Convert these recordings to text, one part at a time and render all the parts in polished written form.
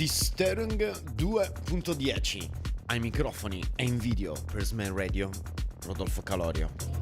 di Sterling 2.10 ai microfoni e in video per Sman Radio, Rodolfo Calorio.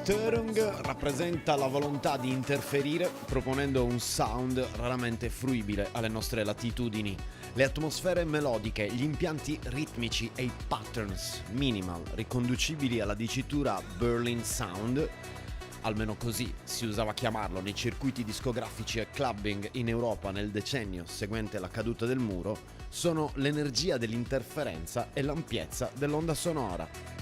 Sturung rappresenta la volontà di interferire proponendo un sound raramente fruibile alle nostre latitudini. Le atmosfere melodiche, gli impianti ritmici e i patterns minimal riconducibili alla dicitura Berlin Sound, almeno così si usava chiamarlo nei circuiti discografici e clubbing in Europa nel decennio seguente la caduta del muro, sono l'energia dell'interferenza e l'ampiezza dell'onda sonora.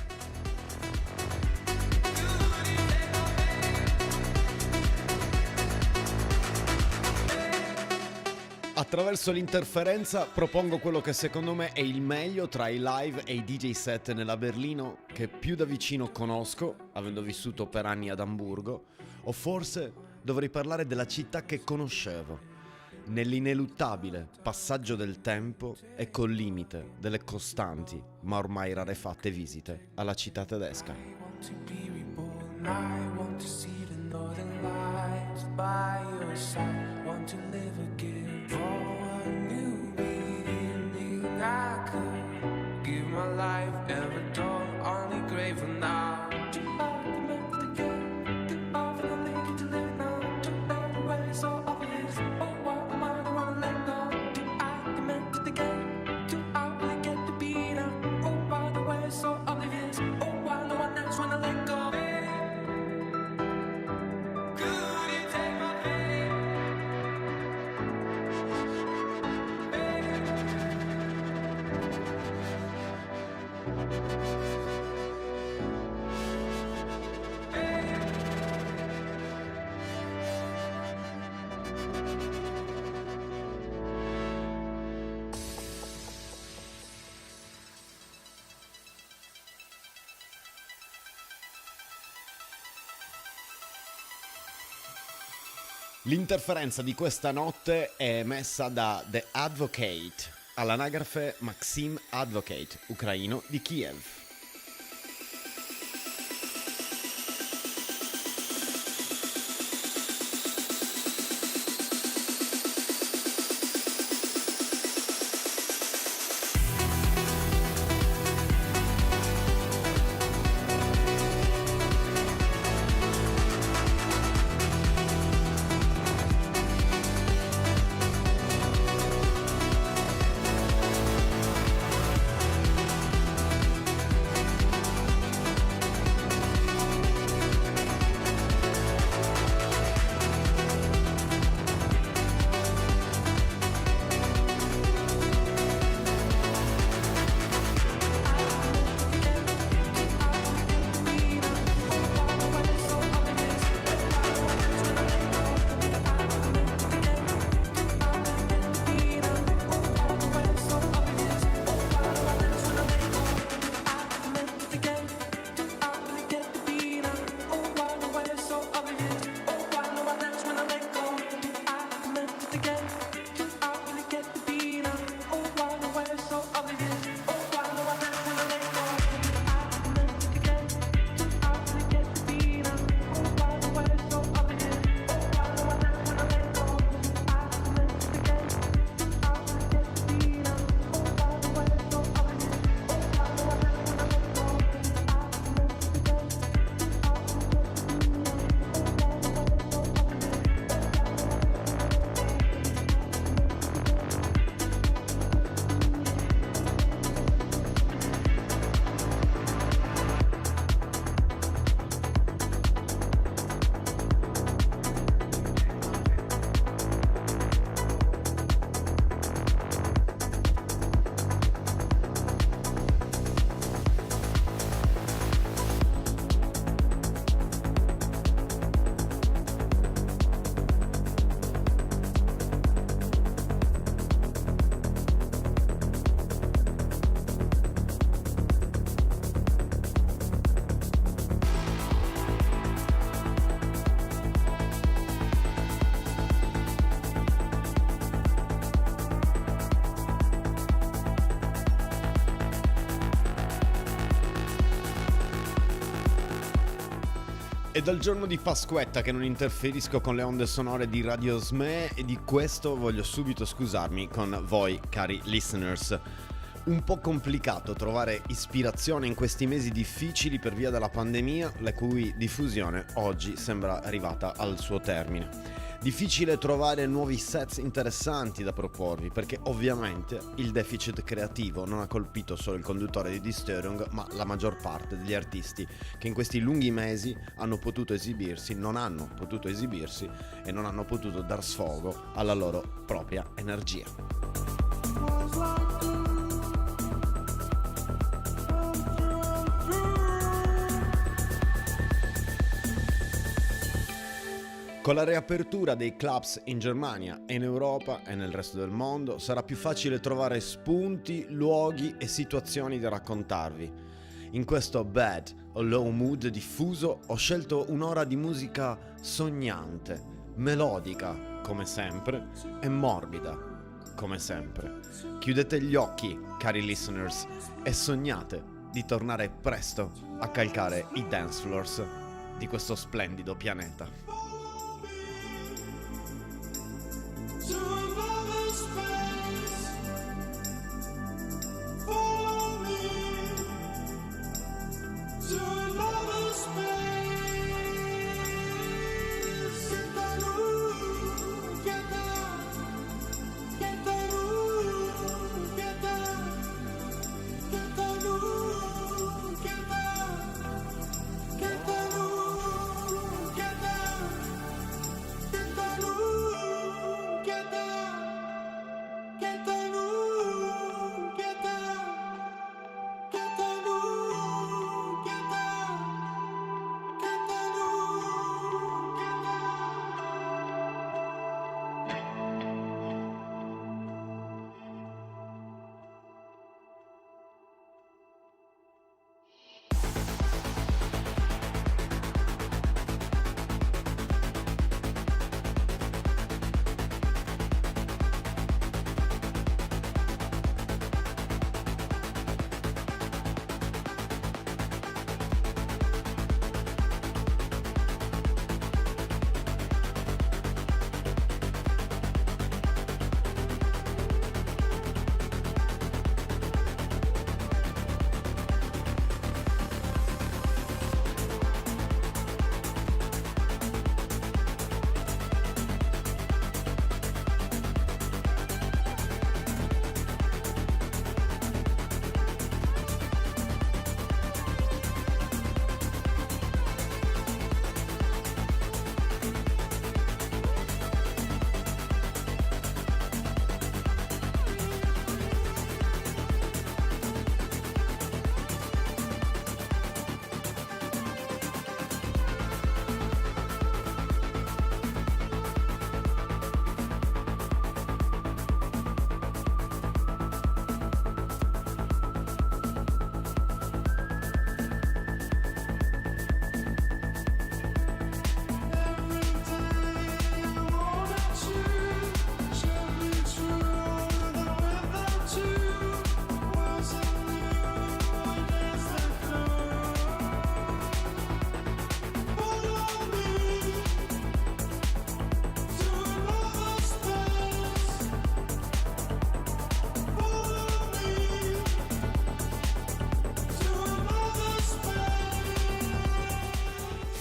Attraverso l'interferenza propongo quello che secondo me è il meglio tra i live e i DJ set nella Berlino che più da vicino conosco, avendo vissuto per anni ad Amburgo, o forse dovrei parlare della città che conoscevo, nell'ineluttabile passaggio del tempo e col limite delle costanti, ma ormai rarefatte visite alla città tedesca. I could give my life, ever told, only grateful now. L'interferenza di questa notte è emessa da The Advocate, all'anagrafe Maxim Advocate, ucraino di Kiev. È dal giorno di Pasquetta che non interferisco con le onde sonore di Radio Sme e di questo voglio subito scusarmi con voi, cari listeners. Un po' complicato trovare ispirazione in questi mesi difficili per via della pandemia, la cui diffusione oggi sembra arrivata al suo termine. Difficile trovare nuovi sets interessanti da proporvi perché ovviamente il deficit creativo non ha colpito solo il conduttore di Disturbing ma la maggior parte degli artisti che in questi lunghi mesi hanno potuto esibirsi, non hanno potuto esibirsi e non hanno potuto dar sfogo alla loro propria energia. Con la riapertura dei clubs in Germania e in Europa e nel resto del mondo sarà più facile trovare spunti, luoghi e situazioni da raccontarvi. In questo bad o low mood diffuso ho scelto un'ora di musica sognante, melodica come sempre e morbida come sempre. Chiudete gli occhi, cari listeners, e sognate di tornare presto a calcare i dance floors di questo splendido pianeta.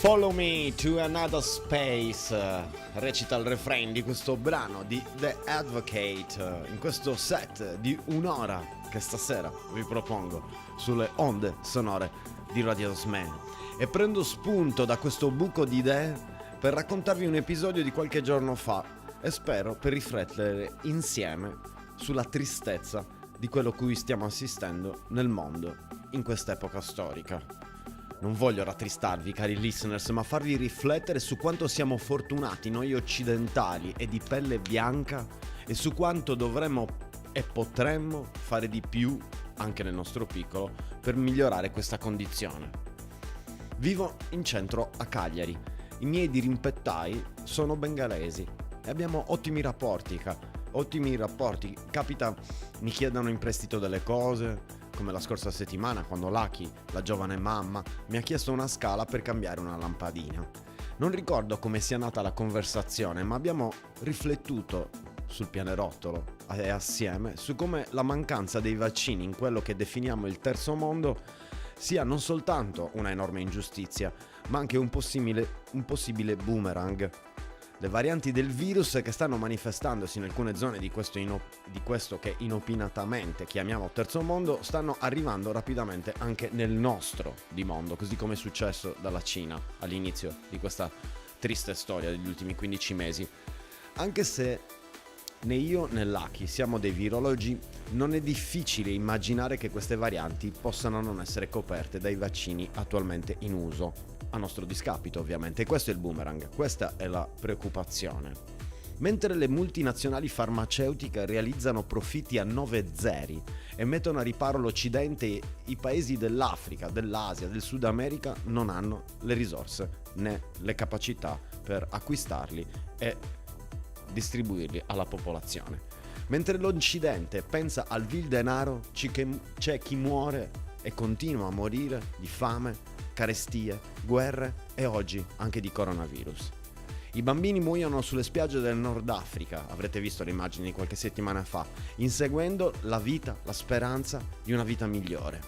Follow me to another space, recita il refrain di questo brano di The Advocate, in questo set di un'ora che stasera vi propongo sulle onde sonore di Radio Sme. E prendo spunto da questo buco di idee per raccontarvi un episodio di qualche giorno fa e spero per riflettere insieme sulla tristezza di quello a cui stiamo assistendo nel mondo in quest'epoca storica. Non voglio rattristarvi, cari listeners, ma farvi riflettere su quanto siamo fortunati noi occidentali e di pelle bianca e su quanto dovremmo e potremmo fare di più, anche nel nostro piccolo, per migliorare questa condizione. Vivo in centro a Cagliari. I miei dirimpettai sono bengalesi e abbiamo ottimi rapporti. Capita mi chiedano in prestito delle cose, come la scorsa settimana quando Lucky, la giovane mamma, mi ha chiesto una scala per cambiare una lampadina. Non ricordo come sia nata la conversazione, ma abbiamo riflettuto sul pianerottolo e assieme su come la mancanza dei vaccini in quello che definiamo il terzo mondo sia non soltanto una enorme ingiustizia, ma anche un possibile boomerang. Le varianti del virus che stanno manifestandosi in alcune zone di questo che inopinatamente chiamiamo terzo mondo stanno arrivando rapidamente anche nel nostro di mondo, così come è successo dalla Cina all'inizio di questa triste storia degli ultimi 15 mesi. Anche se né io né Lucky siamo dei virologi, non è difficile immaginare che queste varianti possano non essere coperte dai vaccini attualmente in uso. A nostro discapito ovviamente, e questo è il boomerang, questa è la preoccupazione. Mentre le multinazionali farmaceutiche realizzano profitti a 9 zeri e mettono a riparo l'Occidente, i paesi dell'Africa, dell'Asia, del Sud America non hanno le risorse né le capacità per acquistarli e distribuirli alla popolazione. Mentre l'Occidente pensa al vil denaro, c'è chi muore e continua a morire di fame, carestie, guerre e oggi anche di coronavirus. I bambini muoiono sulle spiagge del Nord Africa, avrete visto le immagini di qualche settimana fa, inseguendo la vita, la speranza di una vita migliore.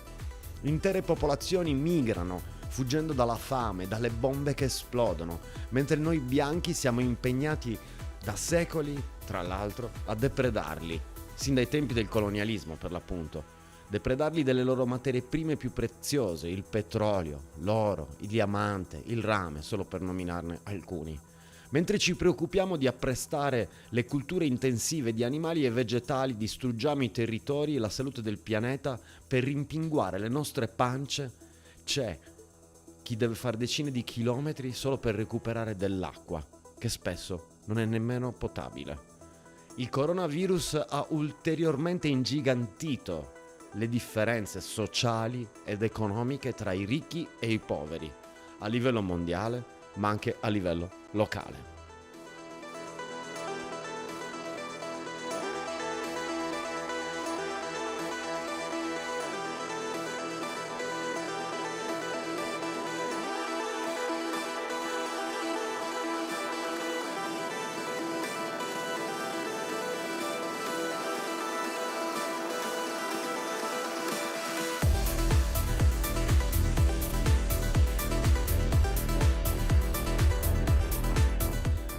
Intere popolazioni migrano, fuggendo dalla fame, dalle bombe che esplodono, mentre noi bianchi siamo impegnati da secoli, tra l'altro, a depredarli, sin dai tempi del colonialismo per l'appunto. Depredarli delle loro materie prime più preziose, il petrolio, l'oro, il diamante, il rame, solo per nominarne alcuni. Mentre ci preoccupiamo di apprestare le culture intensive di animali e vegetali, distruggiamo i territori e la salute del pianeta per rimpinguare le nostre pance, c'è chi deve fare decine di chilometri solo per recuperare dell'acqua, che spesso non è nemmeno potabile. Il coronavirus ha ulteriormente ingigantito le differenze sociali ed economiche tra i ricchi e i poveri, a livello mondiale, ma anche a livello locale.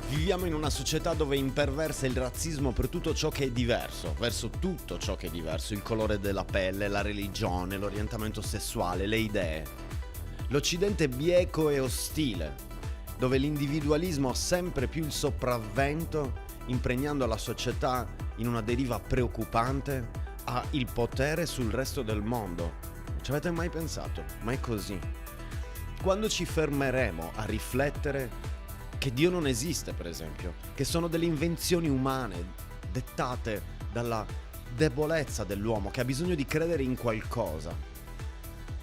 Viviamo in una società dove imperversa il razzismo per tutto ciò che è diverso, verso tutto ciò che è diverso, il colore della pelle, la religione, l'orientamento sessuale, le idee. L'Occidente bieco e ostile, dove l'individualismo ha sempre più il sopravvento, impregnando la società in una deriva preoccupante, ha il potere sul resto del mondo. Ci avete mai pensato? Ma è così. Quando ci fermeremo a riflettere che Dio non esiste, per esempio, che sono delle invenzioni umane dettate dalla debolezza dell'uomo che ha bisogno di credere in qualcosa.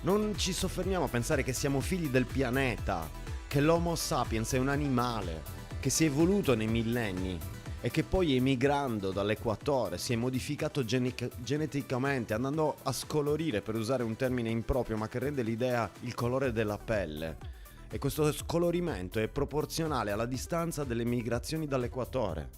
Non ci soffermiamo a pensare che siamo figli del pianeta, che l'Homo sapiens è un animale che si è evoluto nei millenni e che poi emigrando dall'equatore si è modificato geneticamente, andando a scolorire, per usare un termine improprio ma che rende l'idea, il colore della pelle. E questo scolorimento è proporzionale alla distanza delle migrazioni dall'equatore.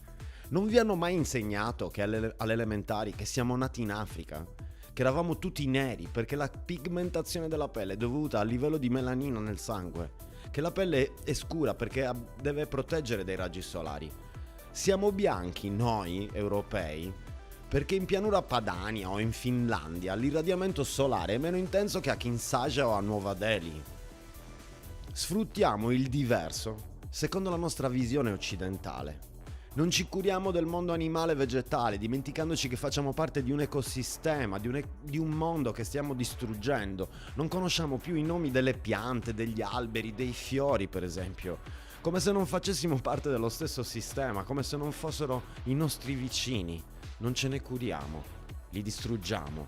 Non vi hanno mai insegnato che alle elementari che siamo nati in Africa, che eravamo tutti neri perché la pigmentazione della pelle è dovuta al livello di melanina nel sangue, che la pelle è scura perché deve proteggere dai raggi solari. Siamo bianchi noi, europei, perché in pianura Padania o in Finlandia l'irradiamento solare è meno intenso che a Kinshasa o a Nuova Delhi. Sfruttiamo il diverso secondo la nostra visione occidentale. Non ci curiamo del mondo animale e vegetale, dimenticandoci che facciamo parte di un ecosistema, di un mondo che stiamo distruggendo. Non conosciamo più i nomi delle piante, degli alberi, dei fiori, per esempio. Come se non facessimo parte dello stesso sistema, come se non fossero i nostri vicini. Non ce ne curiamo, li distruggiamo.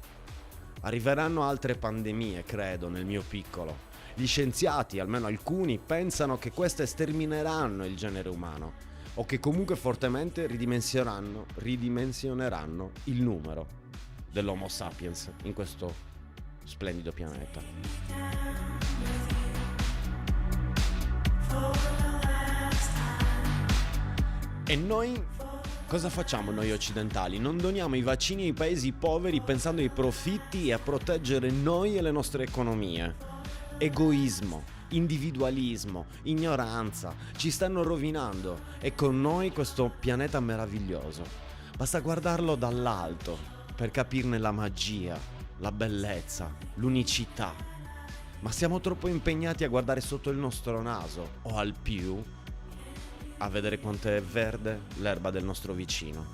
Arriveranno altre pandemie, credo, nel mio piccolo. Gli scienziati, almeno alcuni, pensano che queste stermineranno il genere umano o che comunque fortemente ridimensioneranno il numero dell'Homo sapiens in questo splendido pianeta. E noi cosa facciamo noi occidentali? Non doniamo i vaccini ai paesi poveri pensando ai profitti e a proteggere noi e le nostre economie. Egoismo, individualismo, ignoranza ci stanno rovinando e con noi questo pianeta meraviglioso. Basta guardarlo dall'alto per capirne la magia, la bellezza, l'unicità. Ma siamo troppo impegnati a guardare sotto il nostro naso o al più a vedere quanto è verde l'erba del nostro vicino.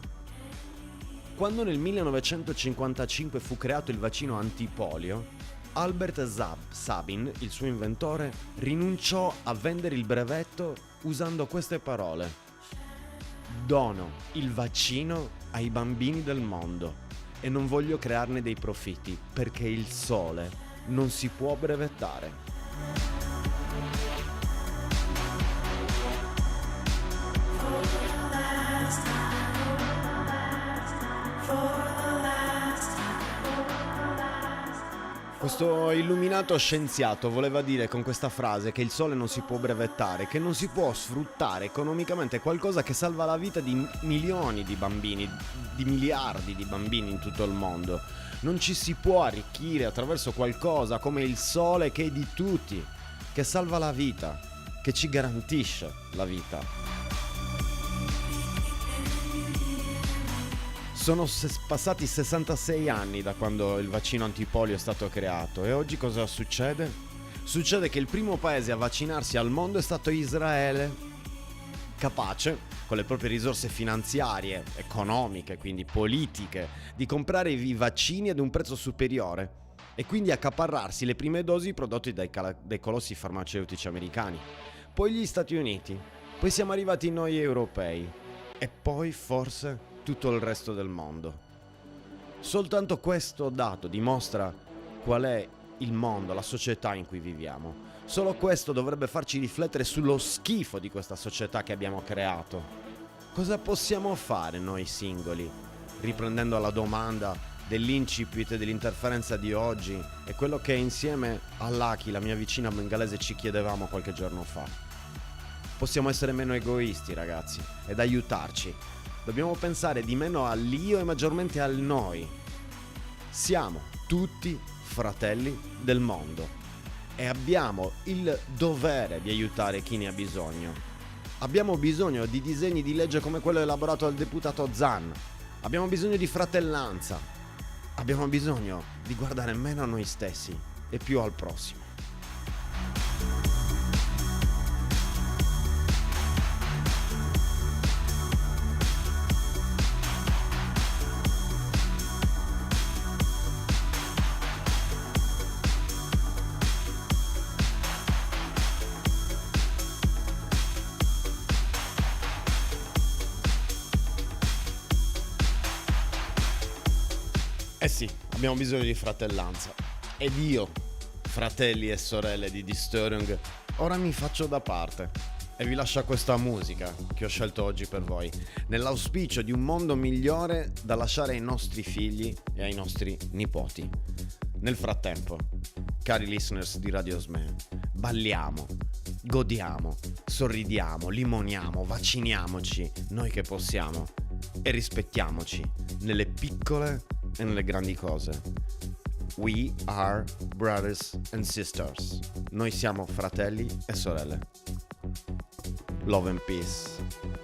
Quando nel 1955 fu creato il vaccino antipolio, Albert Sabin, il suo inventore, rinunciò a vendere il brevetto usando queste parole: dono il vaccino ai bambini del mondo e non voglio crearne dei profitti perché il sole non si può brevettare. Questo illuminato scienziato voleva dire con questa frase che il sole non si può brevettare, che non si può sfruttare economicamente qualcosa che salva la vita di milioni di bambini, di miliardi di bambini in tutto il mondo. Non ci si può arricchire attraverso qualcosa come il sole che è di tutti, che salva la vita, che ci garantisce la vita. Sono passati 66 anni da quando il vaccino antipolio è stato creato e oggi cosa succede? Succede che il primo paese a vaccinarsi al mondo è stato Israele, capace, con le proprie risorse finanziarie, economiche, quindi politiche, di comprare i vaccini ad un prezzo superiore e quindi accaparrarsi le prime dosi prodotte dai colossi farmaceutici americani. Poi gli Stati Uniti, poi siamo arrivati noi europei e poi forse tutto il resto del mondo. Soltanto questo dato dimostra qual è il mondo, la società in cui viviamo. Solo questo dovrebbe farci riflettere sullo schifo di questa società che abbiamo creato. Cosa possiamo fare noi singoli? Riprendendo la domanda dell'incipit dell'interferenza di oggi e quello che insieme all'Aki, la mia vicina bengalese, ci chiedevamo qualche giorno fa. Possiamo essere meno egoisti, ragazzi, ed aiutarci. Dobbiamo pensare di meno all'io e maggiormente al noi. Siamo tutti fratelli del mondo e abbiamo il dovere di aiutare chi ne ha bisogno. Abbiamo bisogno di disegni di legge come quello elaborato dal deputato Zan. Abbiamo bisogno di fratellanza. Abbiamo bisogno di guardare meno a noi stessi e più al prossimo. Eh sì, abbiamo bisogno di fratellanza. Ed io, fratelli e sorelle di Disturbing, ora mi faccio da parte e vi lascio questa musica che ho scelto oggi per voi, nell'auspicio di un mondo migliore da lasciare ai nostri figli e ai nostri nipoti. Nel frattempo, cari listeners di Radio Sme, balliamo, godiamo, sorridiamo, limoniamo, vacciniamoci, noi che possiamo, e rispettiamoci nelle piccole e nelle grandi cose. We are brothers and sisters. Noi siamo fratelli e sorelle. Love and peace.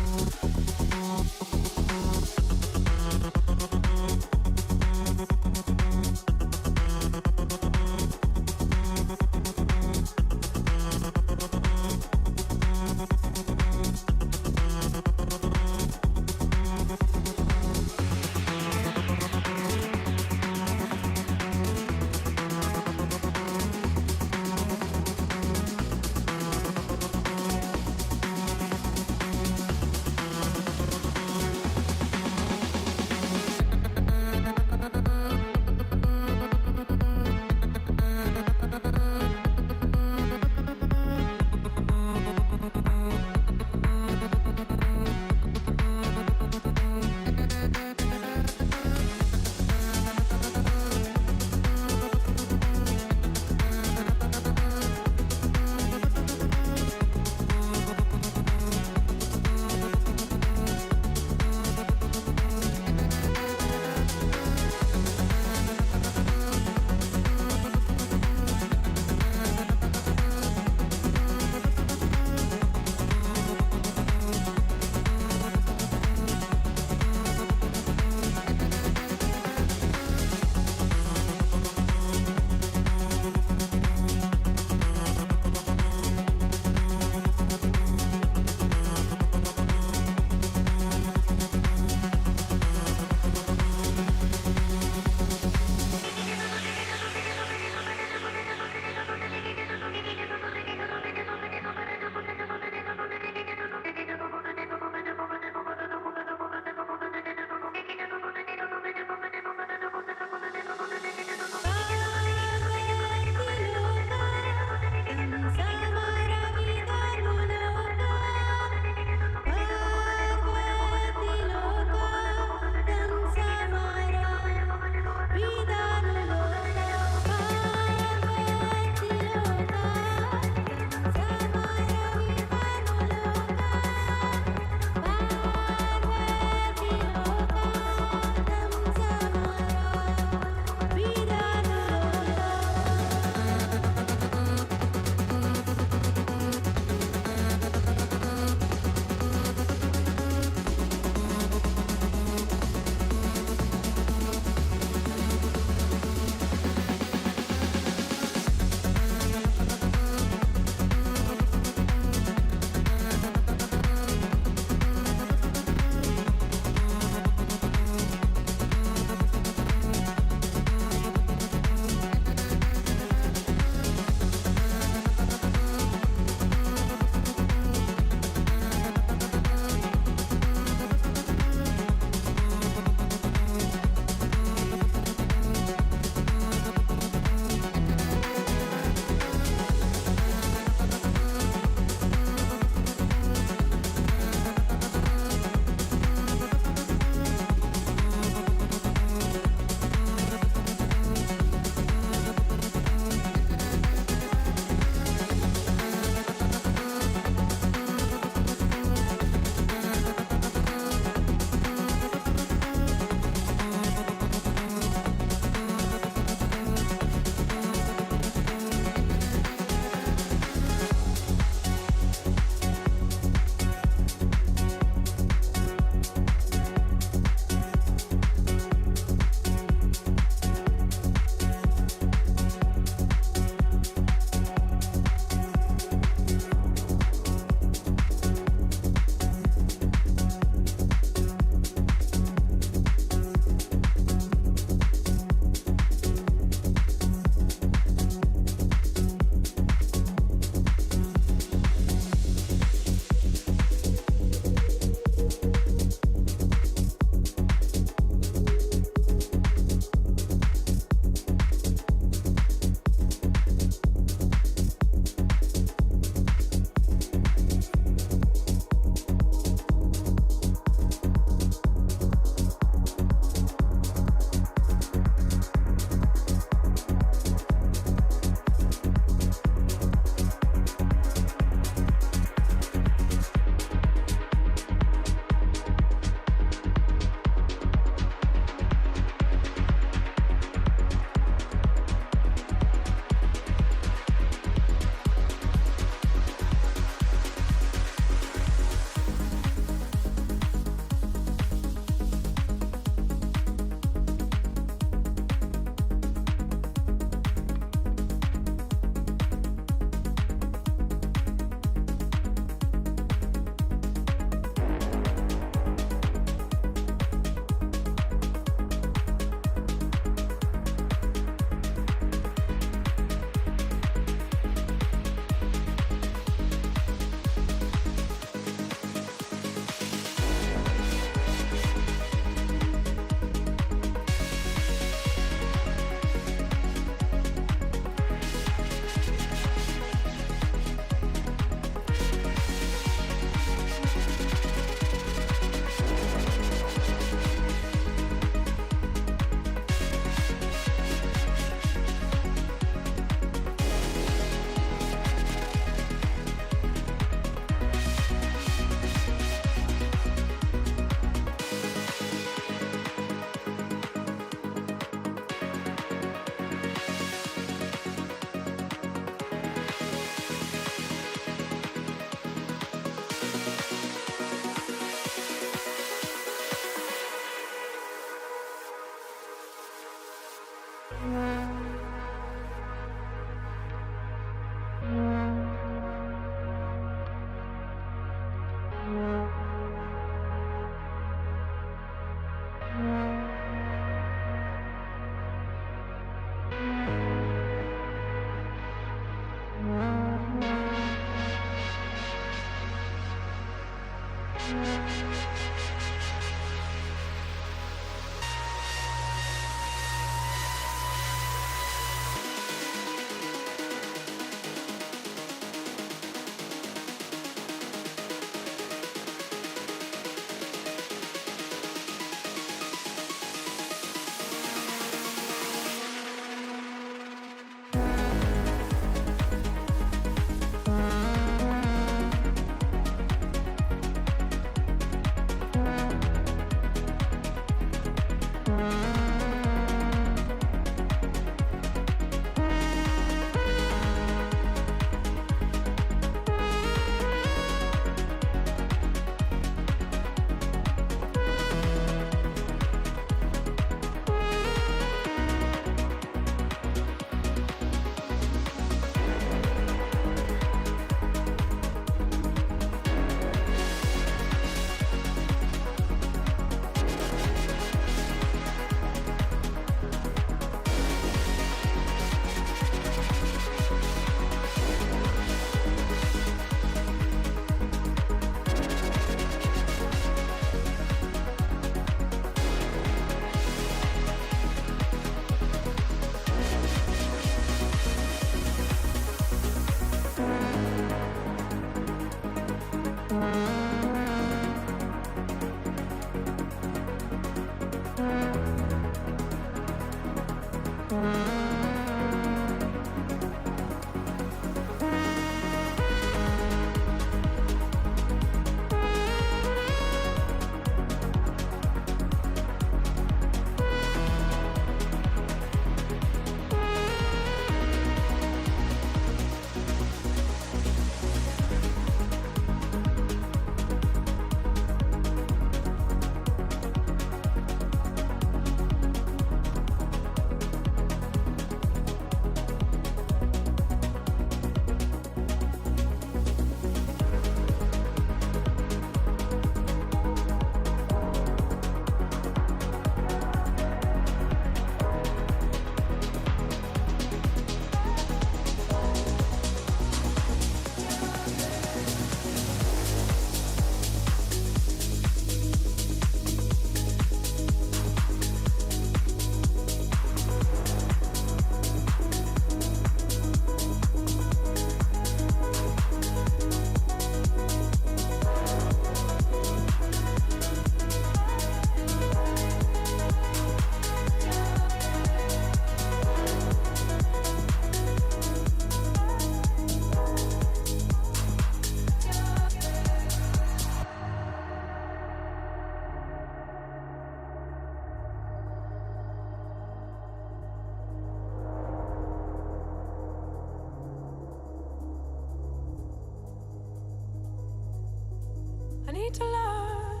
need to learn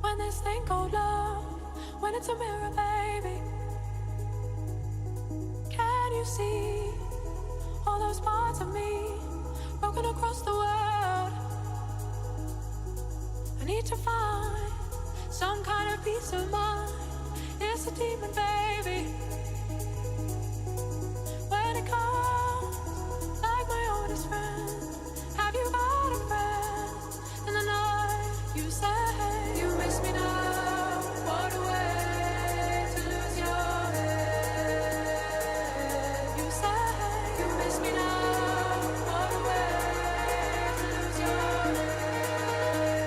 when this thing called love, when it's a mirror, baby. Can you see all those parts of me broken across the world? I need to find some kind of peace of mind. It's a demon, baby. When it comes like my oldest friend, have you got a friend? In the night you say you miss me now. What a way to lose your head. You say you miss me now. What a way to lose your head.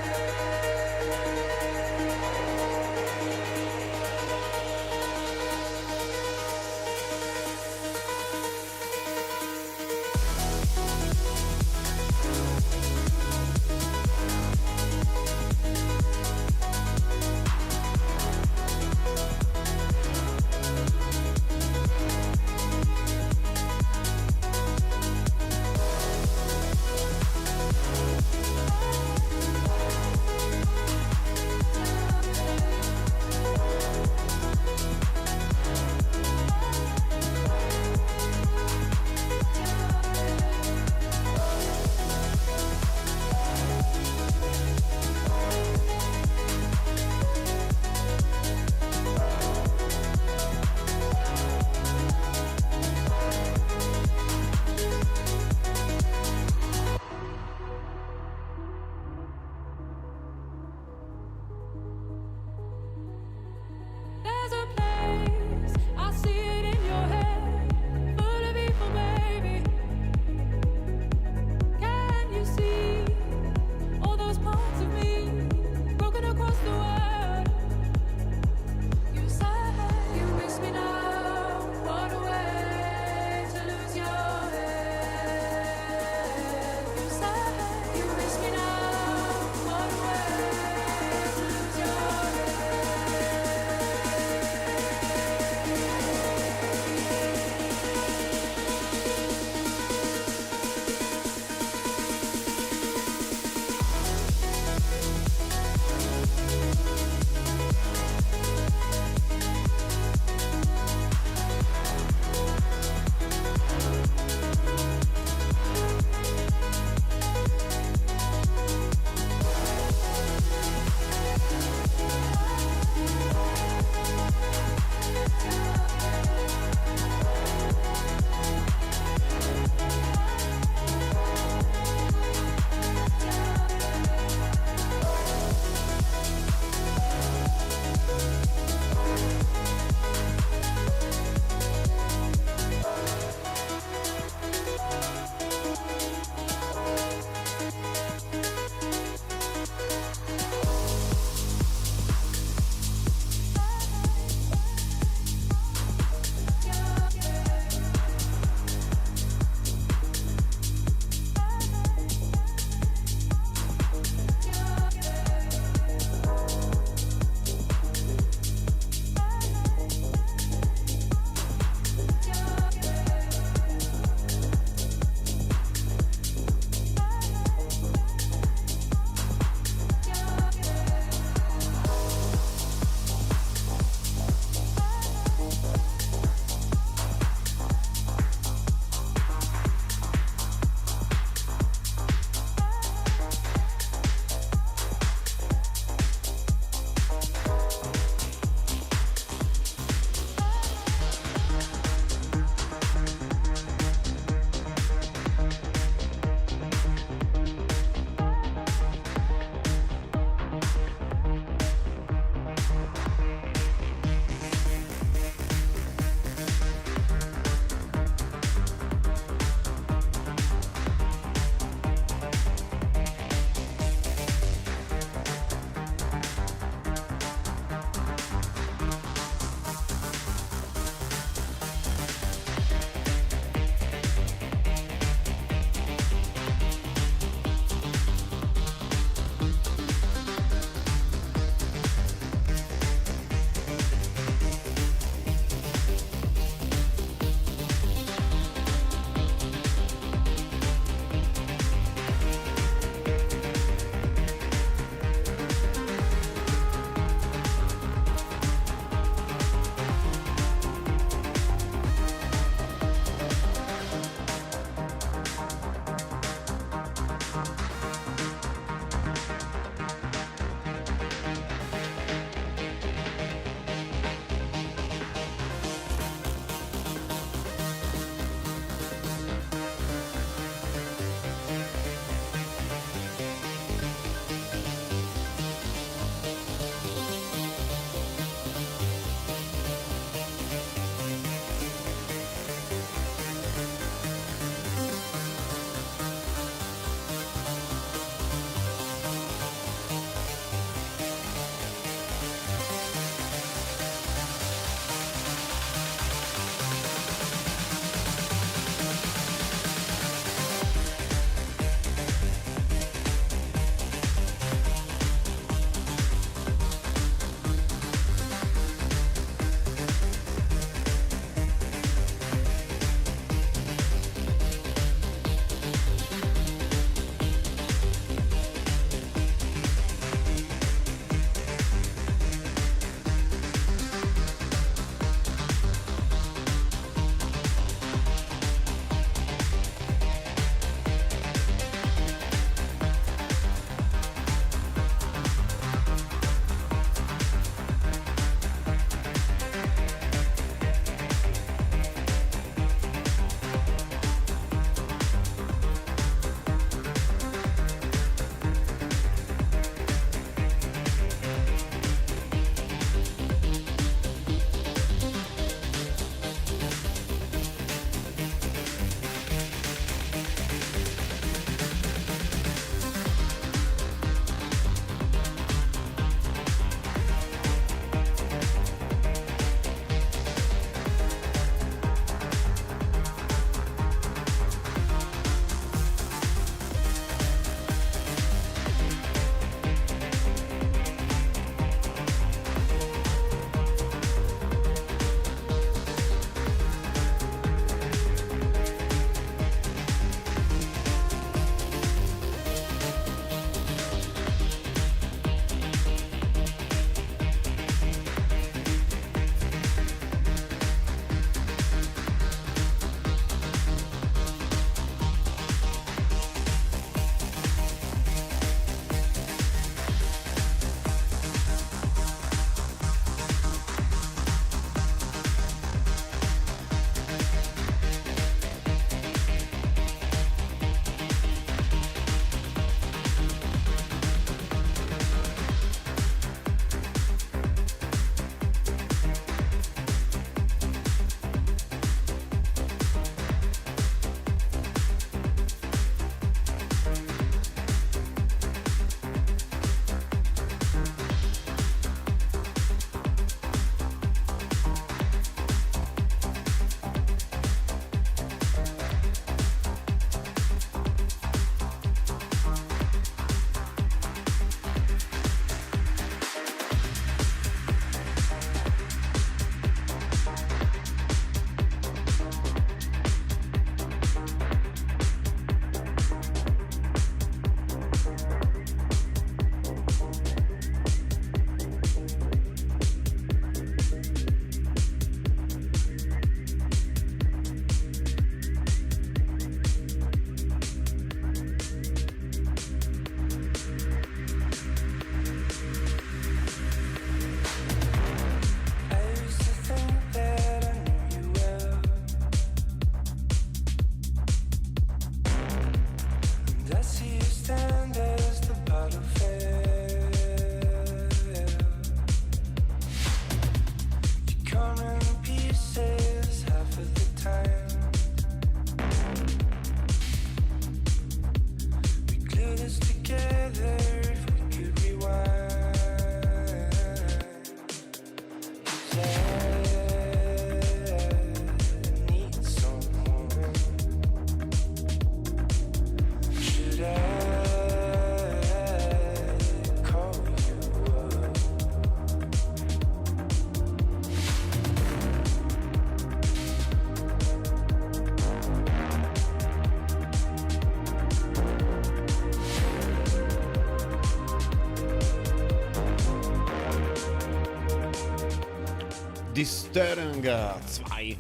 Die Störung 2.10.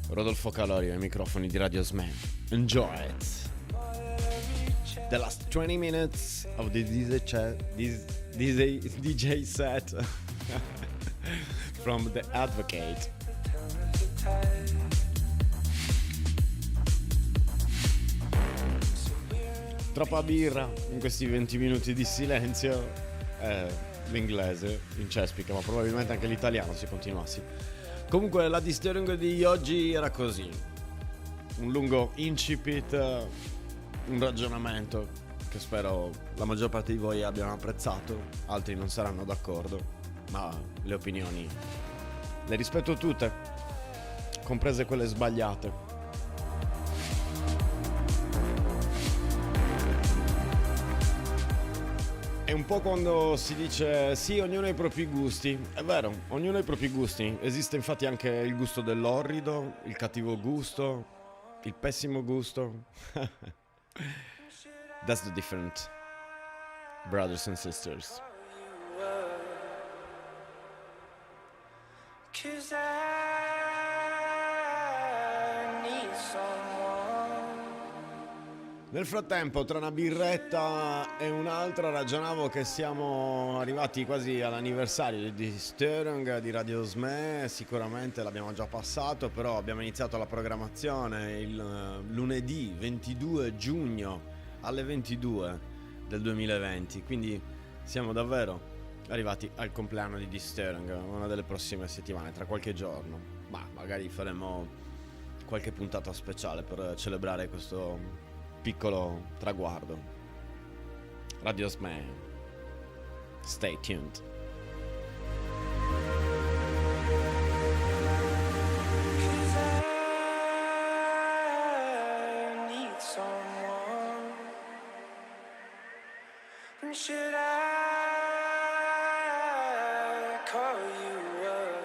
Rodolfo Calorio ai microfoni di Radio Sman. Enjoy it. The last 20 minutes of the DJ set from The Advocate. Troppa birra in questi 20 minuti di silenzio. L'inglese incespica, ma probabilmente anche l'italiano se continuassi. Comunque la Disturbing di oggi era così. Un lungo incipit, un ragionamento che spero la maggior parte di voi abbiano apprezzato. Altri non saranno d'accordo, ma le opinioni le rispetto tutte, comprese quelle sbagliate. È un po' quando si dice sì, ognuno ha i propri gusti. È vero, ognuno ha i propri gusti. Esiste infatti anche il gusto dell'orrido, il cattivo gusto, il pessimo gusto. That's the difference, brothers and sisters. 'Cause I need someone. Nel frattempo, tra una birretta e un'altra, ragionavo che siamo arrivati quasi all'anniversario di Störung di Radio Sme. Sicuramente l'abbiamo già passato, però abbiamo iniziato la programmazione il lunedì 22 giugno alle 22 del 2020, quindi siamo davvero arrivati al compleanno di Störung, una delle prossime settimane, tra qualche giorno. Ma magari faremo qualche puntata speciale per celebrare questo piccolo traguardo. Radio Sme. Stay tuned. 'Cause I need someone. Should I call you up?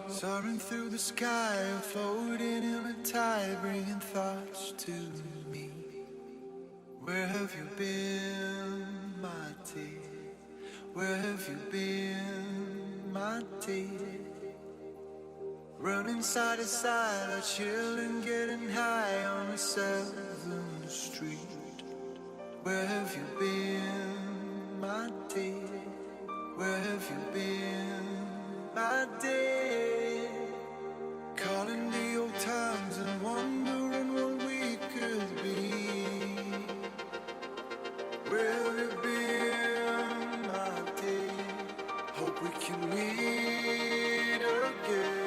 Soaring through the sky, floating in a tide, bringing thoughts to me. Where have you been, my dear? Where have you been, my dear? Running side to side, our children getting high on the 7th Street. Where have you been, my dear? Where have you been, my dear? Calling the old times and wondering what we could be. Where have you been, my dear? Hope we can meet again.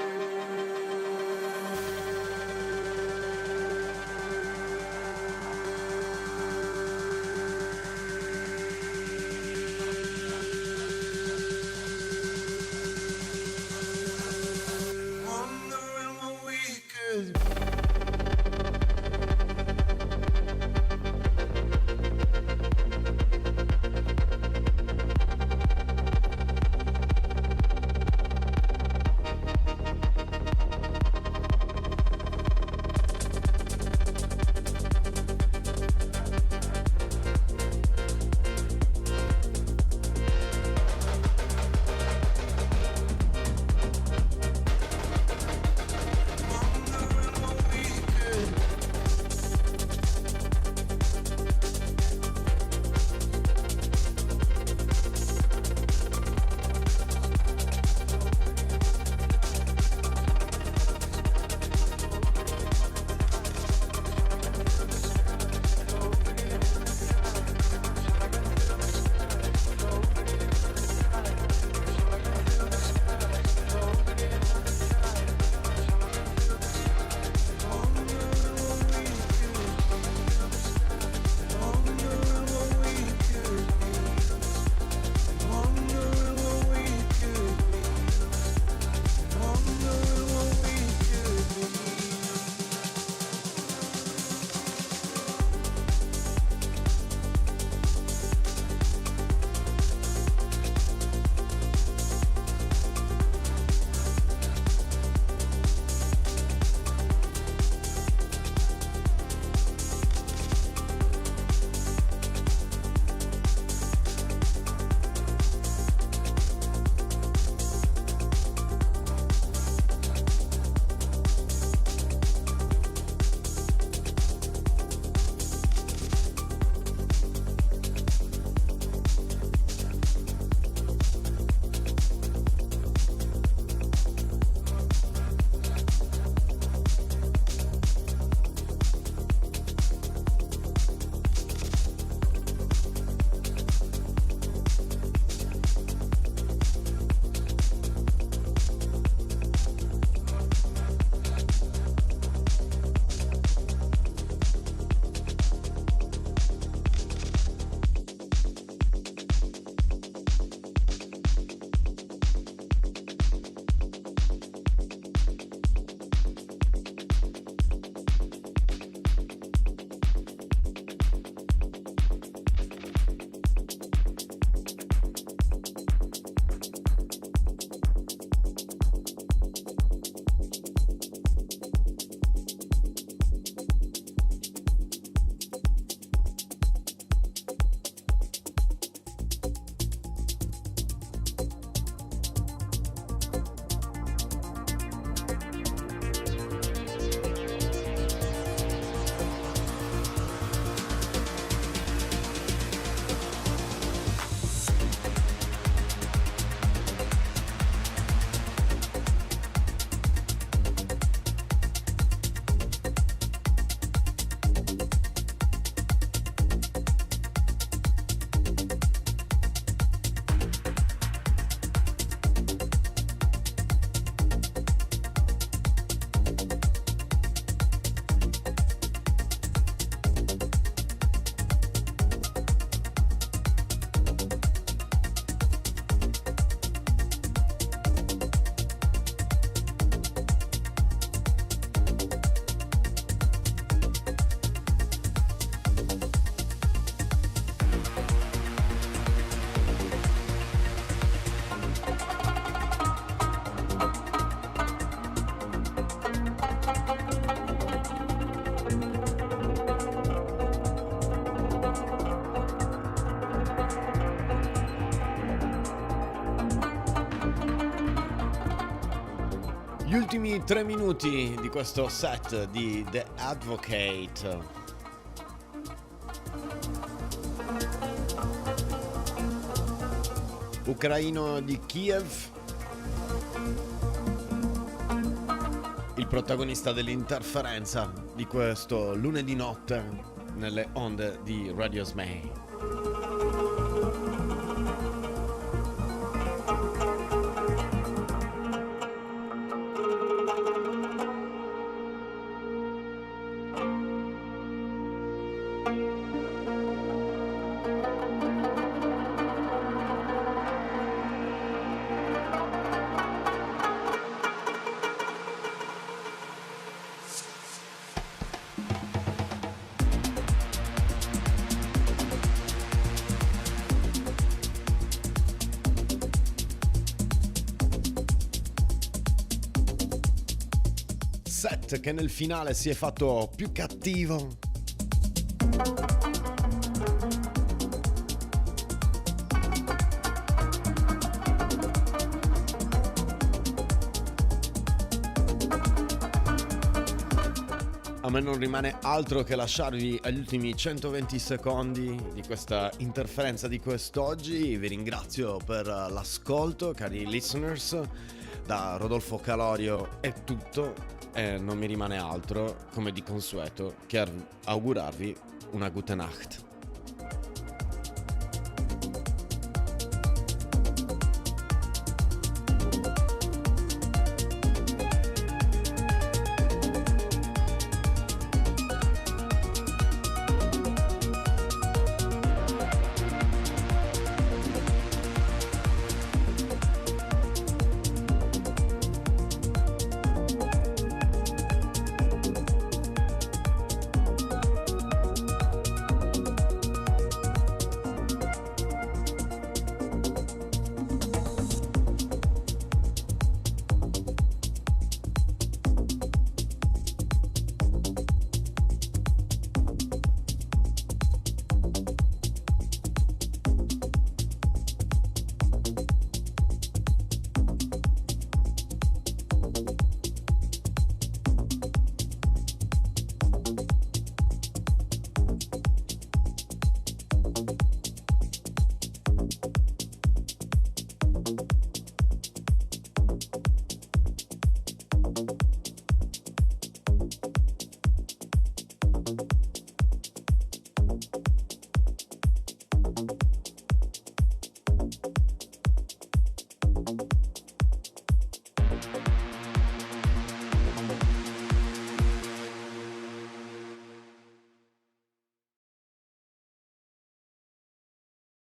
ultimi 3 minuti di questo set di The Advocate. Ucraino di Kiev, il protagonista dell'interferenza di questo lunedì notte nelle onde di Radio Smay. Set che nel finale si è fatto più cattivo. A me non rimane altro che lasciarvi agli ultimi 120 secondi di questa interferenza di quest'oggi. Vi ringrazio per l'ascolto, cari listeners. Da Rodolfo Calorio è tutto e non mi rimane altro, come di consueto, che augurarvi una gute Nacht.